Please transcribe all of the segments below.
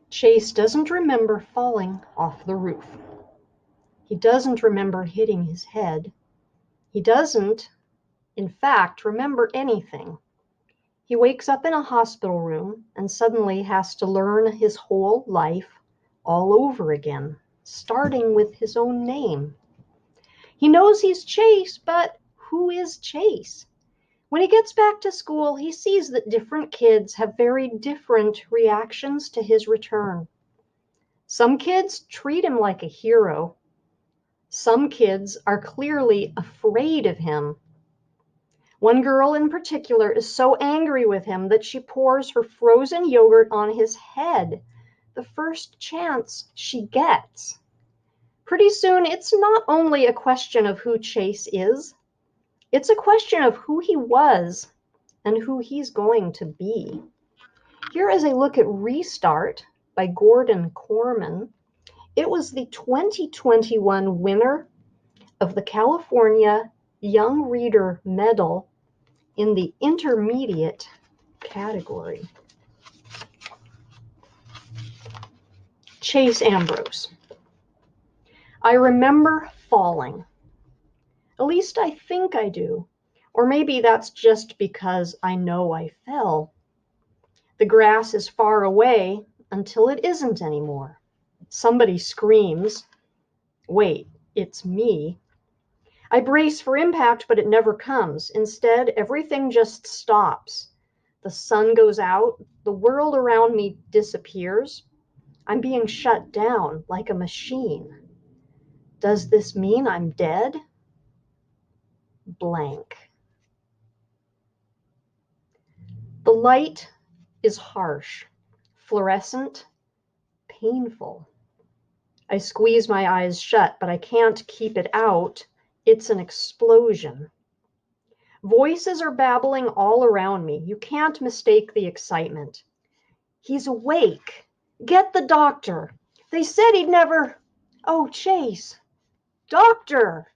Chase doesn't remember falling off the roof. He doesn't remember hitting his head. He doesn't, in fact, remember anything. He wakes up in a hospital room and suddenly has to learn his whole life all over again, starting with his own name. He knows he's Chase, but who is Chase? When he gets back to school, he sees that different kids have very different reactions to his return. Some kids treat him like a hero. Some kids are clearly afraid of him. One girl in particular is so angry with him that she pours her frozen yogurt on his head the first chance she gets. Pretty soon, it's not only a question of who Chase is, it's a question of who he was and who he's going to be. Here is a look at Restart by Gordon Korman. It was the 2021 winner of the California Young Reader Medal in the intermediate category. Chase Ambrose. I remember falling. At least I think I do. Or maybe that's just because I know I fell. The grass is far away until it isn't anymore. Somebody screams, "Wait, it's me." I brace for impact, but it never comes. Instead, everything just stops. The sun goes out, the world around me disappears. I'm being shut down like a machine. Does this mean I'm dead? Blank. The light is harsh, fluorescent, painful. I squeeze my eyes shut, but I can't keep it out. It's an explosion. Voices are babbling all around me. You can't mistake the excitement. He's awake. Get the doctor. They said he'd never. Oh, Chase. Doctor.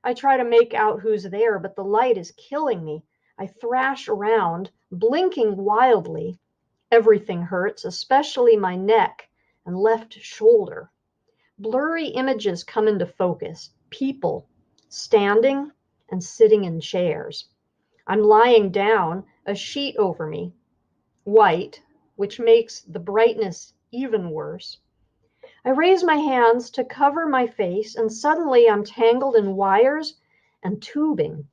I try to make out who's there, but the light is killing me. I thrash around, blinking wildly. Everything hurts, especially my neck and left shoulder. Blurry images come into focus. People standing and sitting in chairs. I'm lying down, a sheet over me, white, which makes the brightness even worse. I raise my hands to cover my face, and suddenly I'm tangled in wires and tubing.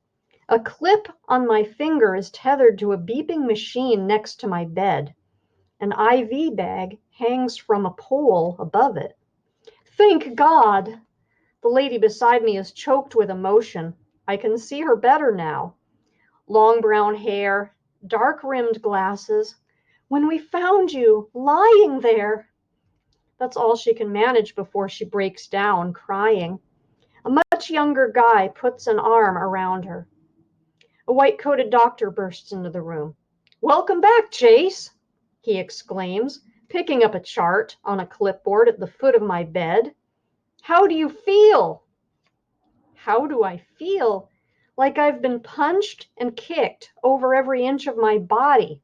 A clip on my finger is tethered to a beeping machine next to my bed. An IV bag hangs from a pole above it. Thank God! The lady beside me is choked with emotion. I can see her better now. Long brown hair, dark-rimmed glasses. When we found you, lying there. That's all she can manage before she breaks down, crying. A much younger guy puts an arm around her. A white-coated doctor bursts into the room. "Welcome back, Chase," he exclaims, picking up a chart on a clipboard at the foot of my bed. "How do you feel?" How do I feel? Like I've been punched and kicked over every inch of my body.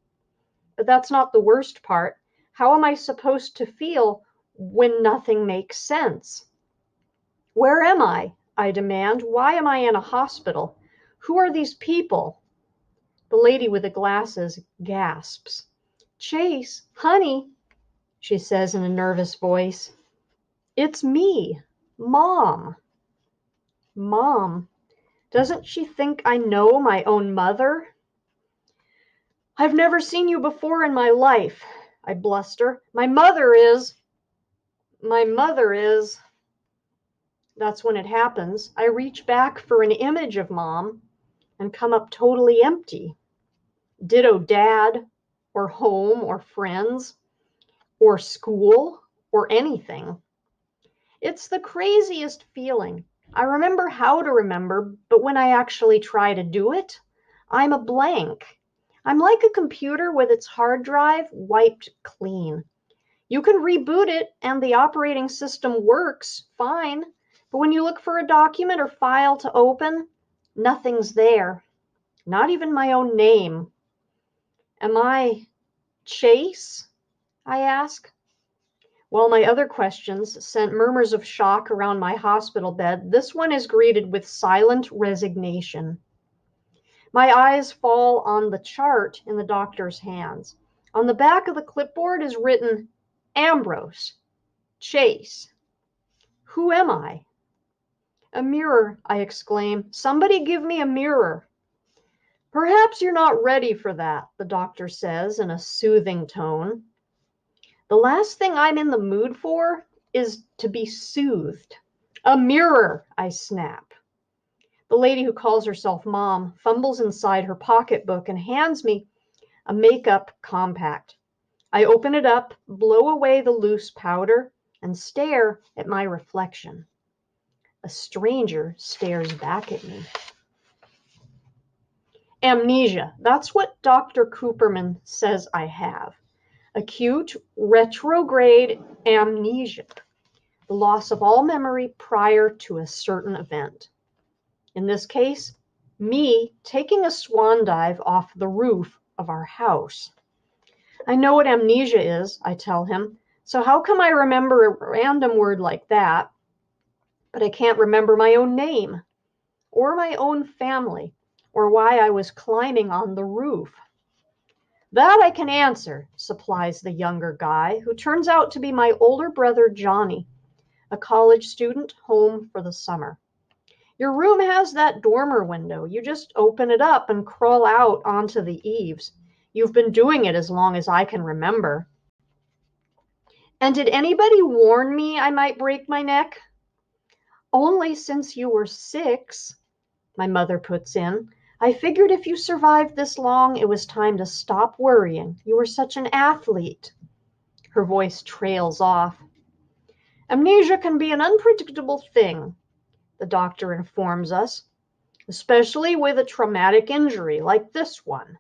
But that's not the worst part. How am I supposed to feel when nothing makes sense? Where am I demand. Why am I in a hospital? Who are these people? The lady with the glasses gasps. "Chase, honey," she says in a nervous voice. "It's me, Mom." Mom. Doesn't she think I know my own mother? "I've never seen you before in my life," I bluster. My mother is. That's when it happens. I reach back for an image of Mom and come up totally empty. Ditto Dad, or home, or friends, or school, or anything. It's the craziest feeling. I remember how to remember, but when I actually try to do it, I'm a blank. I'm like a computer with its hard drive wiped clean. You can reboot it and the operating system works fine, but when you look for a document or file to open, nothing's there. Not even my own name. Am I Chase? I ask. While my other questions sent murmurs of shock around my hospital bed, this one is greeted with silent resignation. My eyes fall on the chart in the doctor's hands. On the back of the clipboard is written, Ambrose, Chase. Who am I? A mirror, I exclaim. Somebody give me a mirror. Perhaps you're not ready for that, the doctor says in a soothing tone. The last thing I'm in the mood for is to be soothed. A mirror, I snap. The lady who calls herself Mom fumbles inside her pocketbook and hands me a makeup compact. I open it up, blow away the loose powder, and stare at my reflection. A stranger stares back at me. Amnesia. That's what Dr. Korman says I have. Acute retrograde amnesia. The loss of all memory prior to a certain event. In this case, me taking a swan dive off the roof of our house. I know what amnesia is, I tell him, so how come I remember a random word like that, but I can't remember my own name, or my own family, or why I was climbing on the roof? That I can answer, supplies the younger guy, who turns out to be my older brother Johnny, a college student home for the summer. Your room has that dormer window. You just open it up and crawl out onto the eaves. You've been doing it as long as I can remember. And did anybody warn me I might break my neck? Only since you were 6, my mother puts in. I figured if you survived this long, it was time to stop worrying. You were such an athlete. Her voice trails off. Amnesia can be an unpredictable thing, the doctor informs us, especially with a traumatic injury like this one.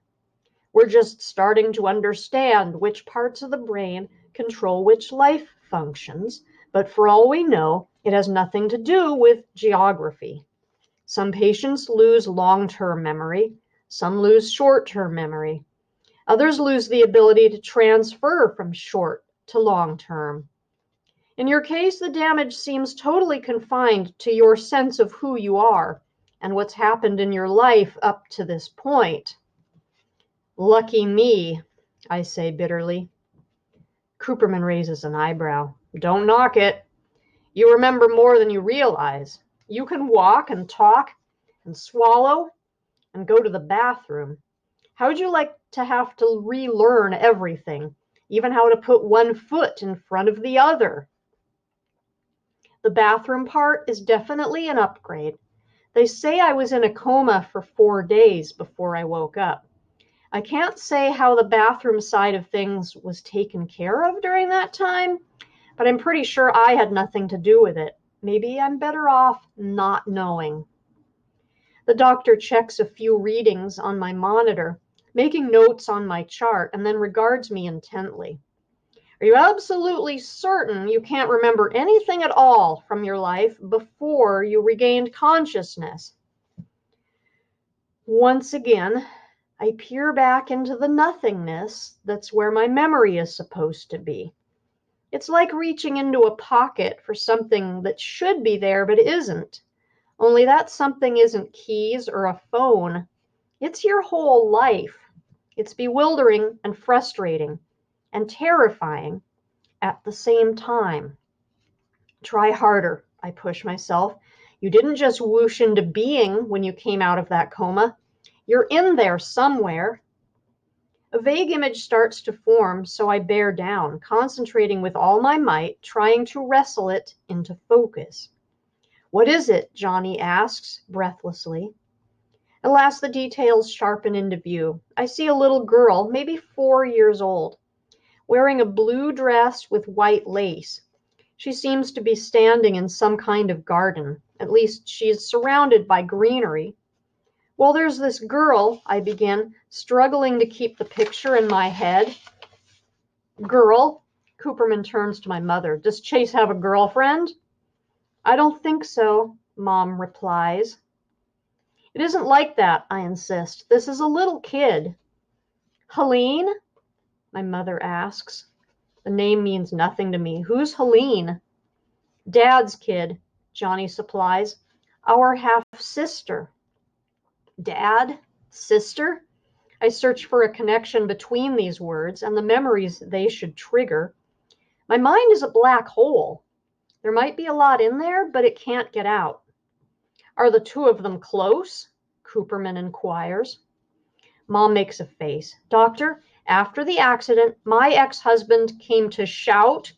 We're just starting to understand which parts of the brain control which life functions, but for all we know, it has nothing to do with geography. Some patients lose long-term memory, some lose short-term memory. Others lose the ability to transfer from short to long-term. In your case, the damage seems totally confined to your sense of who you are and what's happened in your life up to this point. Lucky me, I say bitterly. Cooperman raises an eyebrow. Don't knock it. You remember more than you realize. You can walk and talk and swallow and go to the bathroom. How would you like to have to relearn everything, even how to put one foot in front of the other? The bathroom part is definitely an upgrade. They say I was in a coma for 4 days before I woke up. I can't say how the bathroom side of things was taken care of during that time, but I'm pretty sure I had nothing to do with it. Maybe I'm better off not knowing. The doctor checks a few readings on my monitor, making notes on my chart, and then regards me intently. Are you absolutely certain you can't remember anything at all from your life before you regained consciousness? Once again, I peer back into the nothingness that's where my memory is supposed to be. It's like reaching into a pocket for something that should be there but isn't. Only that something isn't keys or a phone. It's your whole life. It's bewildering and frustrating and terrifying at the same time. Try harder, I push myself. You didn't just whoosh into being when you came out of that coma. You're in there somewhere. A vague image starts to form, so I bear down, concentrating with all my might, trying to wrestle it into focus. What is it? Johnny asks, breathlessly. At last the details sharpen into view. I see a little girl, maybe 4 years old, wearing a blue dress with white lace. She seems to be standing in some kind of garden. At least she is surrounded by greenery. Well, there's this girl, I begin, struggling to keep the picture in my head. Girl? Cooperman turns to my mother. Does Chase have a girlfriend? I don't think so, Mom replies. It isn't like that, I insist. This is a little kid. Helene? My mother asks. The name means nothing to me. Who's Helene? Dad's kid, Johnny supplies. Our half-sister. Dad? Sister? I search for a connection between these words and the memories they should trigger. My mind is a black hole. There might be a lot in there, but it can't get out. Are the two of them close? Cooperman inquires. Mom makes a face. Doctor, after the accident, my ex-husband came to shout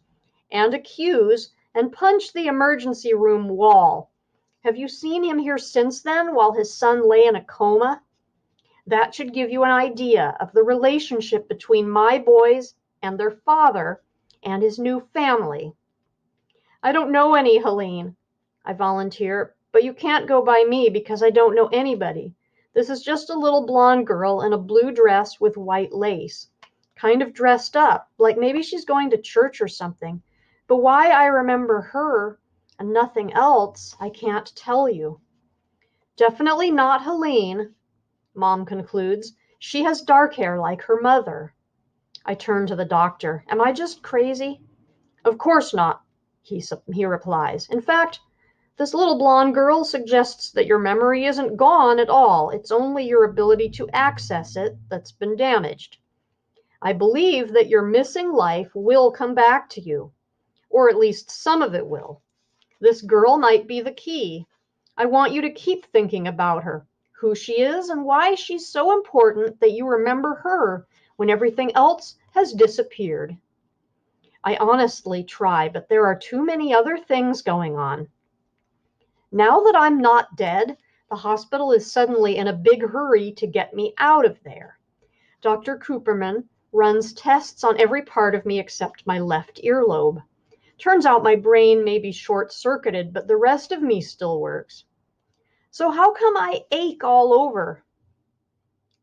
and accuse and punch the emergency room wall. Have you seen him here since then while his son lay in a coma? That should give you an idea of the relationship between my boys and their father and his new family. I don't know any Helene, I volunteer, but you can't go by me because I don't know anybody. This is just a little blonde girl in a blue dress with white lace. Kind of dressed up, like maybe she's going to church or something. But why I remember her and nothing else, I can't tell you. Definitely not Helene, Mom concludes. She has dark hair like her mother. I turn to the doctor. Am I just crazy? Of course not, he replies. In fact, this little blonde girl suggests that your memory isn't gone at all. It's only your ability to access it that's been damaged. I believe that your missing life will come back to you, or at least some of it will. This girl might be the key. I want you to keep thinking about her, who she is, and why she's so important that you remember her when everything else has disappeared. I honestly try, but there are too many other things going on. Now that I'm not dead, the hospital is suddenly in a big hurry to get me out of there. Dr. Cooperman runs tests on every part of me except my left earlobe. Turns out my brain may be short-circuited, but the rest of me still works. So how come I ache all over?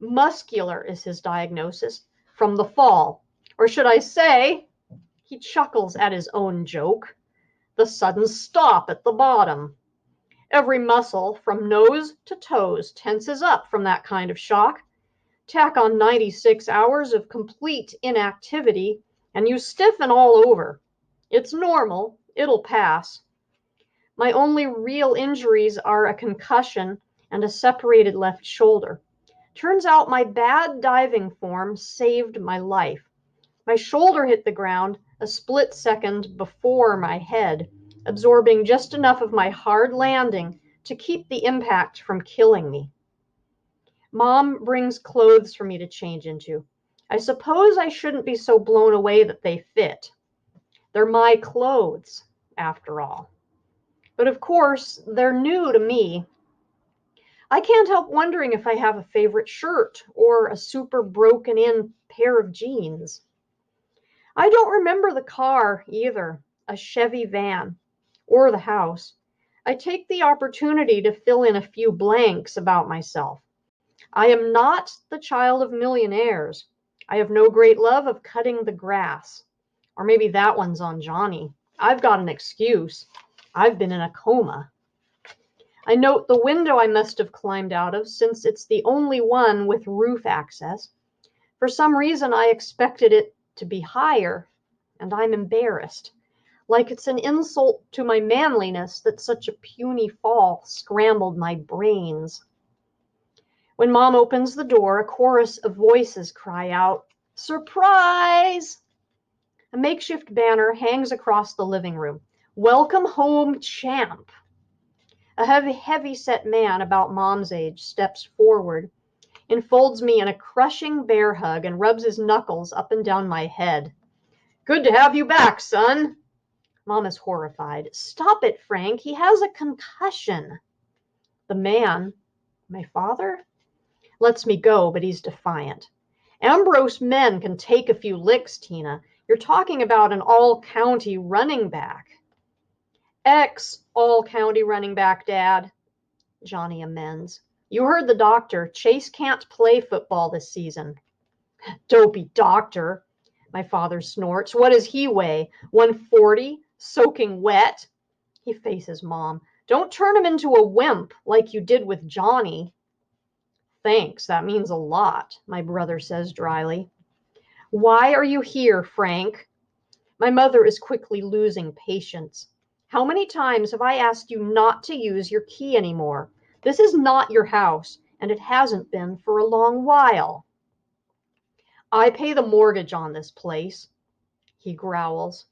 Muscular is his diagnosis, from the fall. Or should I say, he chuckles at his own joke, the sudden stop at the bottom. Every muscle from nose to toes tenses up from that kind of shock. Tack on 96 hours of complete inactivity, and you stiffen all over. It's normal. It'll pass. My only real injuries are a concussion and a separated left shoulder. Turns out my bad diving form saved my life. My shoulder hit the ground a split second before my head, absorbing just enough of my hard landing to keep the impact from killing me. Mom brings clothes for me to change into. I suppose I shouldn't be so blown away that they fit. They're my clothes, after all. But of course, they're new to me. I can't help wondering if I have a favorite shirt or a super broken-in pair of jeans. I don't remember the car either, a Chevy van, or the house. I take the opportunity to fill in a few blanks about myself. I am not the child of millionaires. I have no great love of cutting the grass. Or maybe that one's on Johnny. I've got an excuse. I've been in a coma. I note the window I must have climbed out of, since it's the only one with roof access. For some reason, I expected it to be higher, and I'm embarrassed. Like it's an insult to my manliness that such a puny fall scrambled my brains. When Mom opens the door, a chorus of voices cry out, "Surprise!" A makeshift banner hangs across the living room. "Welcome home, champ." A heavy-set man about Mom's age steps forward, enfolds me in a crushing bear hug, and rubs his knuckles up and down my head. "Good to have you back, son." Mom is horrified. "Stop it, Frank. He has a concussion." The man, my father, lets me go, but he's defiant. "Ambrose men can take a few licks, Tina. You're talking about an all-county running back." "Ex-all-county running back, Dad," Johnny amends. "You heard the doctor. Chase can't play football this season." "Dopey doctor," my father snorts. "What does he weigh? 140? Soaking wet?" He faces Mom. "Don't turn him into a wimp like you did with Johnny." "Thanks, that means a lot," my brother says dryly. "Why are you here, Frank?" My mother is quickly losing patience. How many times have I asked you not to use your key anymore? This is not your house, and it hasn't been for a long while. I pay the mortgage on this place, he growls.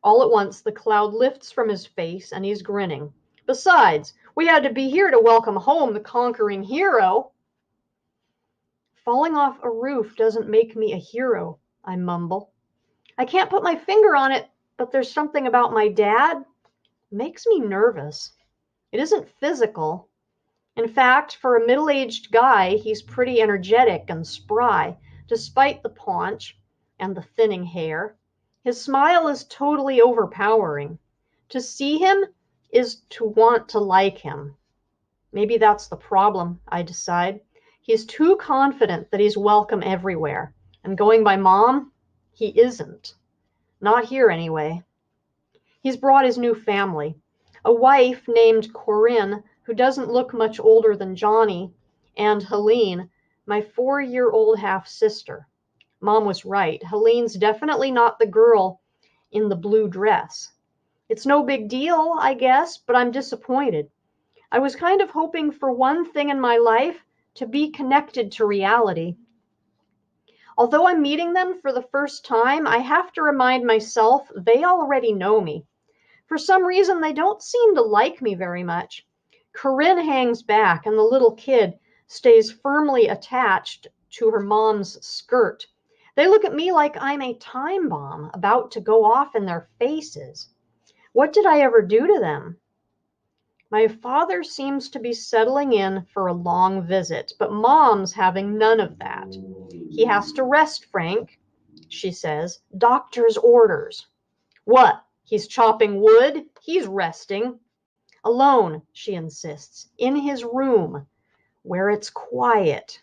All at once the cloud lifts from his face and he's grinning. Besides, we had to be here to welcome home the conquering hero. Falling off a roof doesn't make me a hero, I mumble. I can't put my finger on it, but there's something about my dad makes me nervous. It isn't physical. In fact, for a middle-aged guy, he's pretty energetic and spry, despite the paunch and the thinning hair. His smile is totally overpowering. To see him is to want to like him. Maybe that's the problem, I decide. He's too confident that he's welcome everywhere. And going by Mom, he isn't. Not here, anyway. He's brought his new family. A wife named Corinne, who doesn't look much older than Johnny, and Helene, my 4-year-old half-sister. Mom was right. Helene's definitely not the girl in the blue dress. It's no big deal, I guess, but I'm disappointed. I was kind of hoping for one thing in my life, to be connected to reality. Although I'm meeting them for the first time, I have to remind myself they already know me. For some reason, they don't seem to like me very much. Corinne hangs back, and the little kid stays firmly attached to her mom's skirt. They look at me like I'm a time bomb about to go off in their faces. What did I ever do to them? My father seems to be settling in for a long visit, but Mom's having none of that. He has to rest, Frank, she says. Doctor's orders. What? He's chopping wood? He's resting. Alone, she insists, in his room, where it's quiet.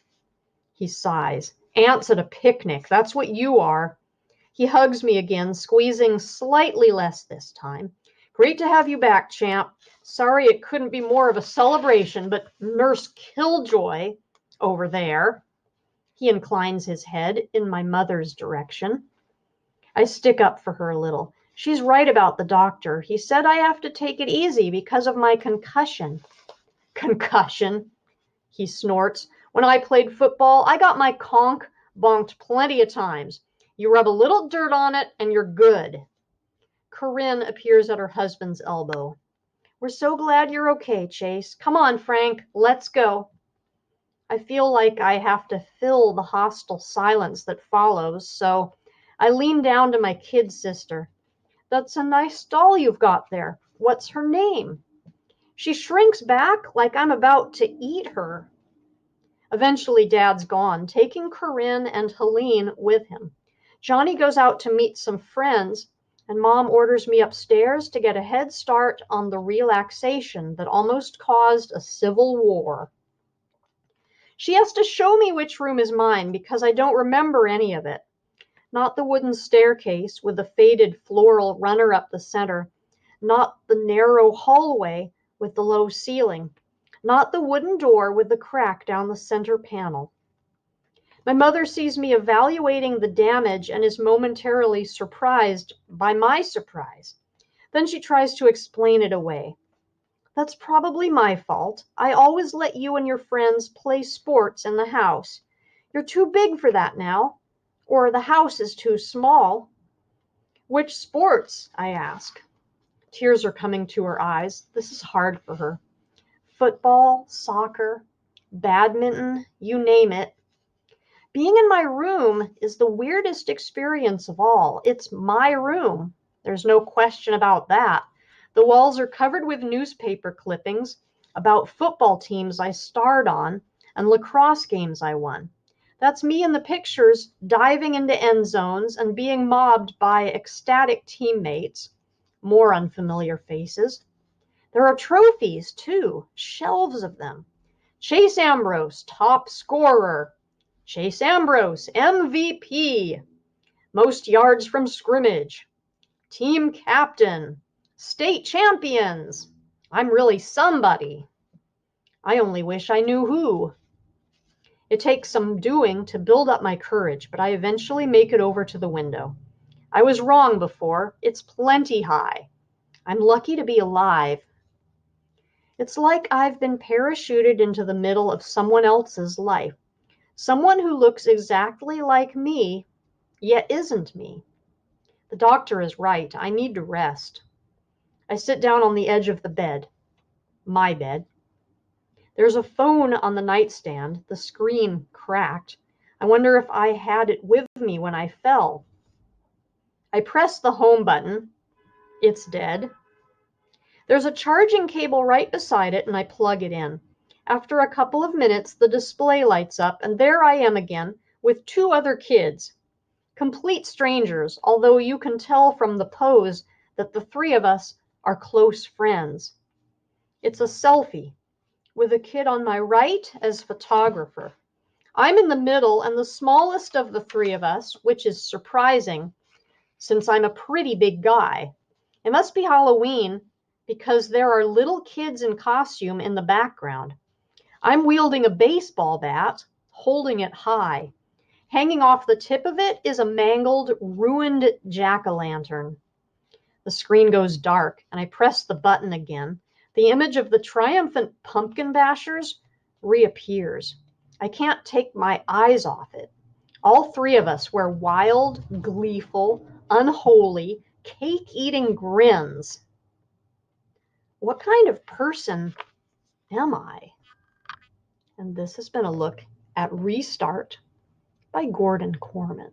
He sighs. Ants at a picnic, that's what you are. He hugs me again, squeezing slightly less this time. Great to have you back, champ. Sorry it couldn't be more of a celebration, but Nurse Killjoy over there. He inclines his head in my mother's direction. I stick up for her a little. She's right about the doctor. He said I have to take it easy because of my concussion. Concussion, he snorts. When I played football, I got my conch bonked plenty of times. You rub a little dirt on it and you're good. Corinne appears at her husband's elbow. We're so glad you're okay, Chase. Come on, Frank, let's go. I feel like I have to fill the hostile silence that follows, so I lean down to my kid sister. That's a nice doll you've got there. What's her name? She shrinks back like I'm about to eat her. Eventually, Dad's gone, taking Corinne and Helene with him. Johnny goes out to meet some friends, and Mom orders me upstairs to get a head start on the relaxation that almost caused a civil war. She has to show me which room is mine because I don't remember any of it. Not the wooden staircase with the faded floral runner up the center, not the narrow hallway with the low ceiling, not the wooden door with the crack down the center panel. My mother sees me evaluating the damage and is momentarily surprised by my surprise. Then she tries to explain it away. That's probably my fault. I always let you and your friends play sports in the house. You're too big for that now. Or the house is too small. Which sports? I ask. Tears are coming to her eyes. This is hard for her. Football, soccer, badminton, you name it. Being in my room is the weirdest experience of all. It's my room. There's no question about that. The walls are covered with newspaper clippings about football teams I starred on and lacrosse games I won. That's me in the pictures diving into end zones and being mobbed by ecstatic teammates, more unfamiliar faces. There are trophies, too, shelves of them. Chase Ambrose, top scorer. Chase Ambrose, MVP. Most yards from scrimmage. Team captain. State champions. I'm really somebody. I only wish I knew who. It takes some doing to build up my courage, but I eventually make it over to the window. I was wrong before. It's plenty high. I'm lucky to be alive. It's like I've been parachuted into the middle of someone else's life. Someone who looks exactly like me, yet isn't me. The doctor is right. I need to rest. I sit down on the edge of the bed. My bed. There's a phone on the nightstand, the screen cracked. I wonder if I had it with me when I fell. I press the home button. It's dead. There's a charging cable right beside it, and I plug it in. After a couple of minutes, the display lights up, and there I am again with two other kids. Complete strangers, although you can tell from the pose that the three of us are close friends. It's a selfie, with a kid on my right as photographer. I'm in the middle and the smallest of the three of us, which is surprising since I'm a pretty big guy. It must be Halloween because there are little kids in costume in the background. I'm wielding a baseball bat, holding it high. Hanging off the tip of it is a mangled, ruined jack-o'-lantern. The screen goes dark, and I press the button again. The image of the triumphant pumpkin bashers reappears. I can't take my eyes off it. All three of us wear wild, gleeful, unholy, cake-eating grins. What kind of person am I? And this has been a look at Restart by Gordon Korman.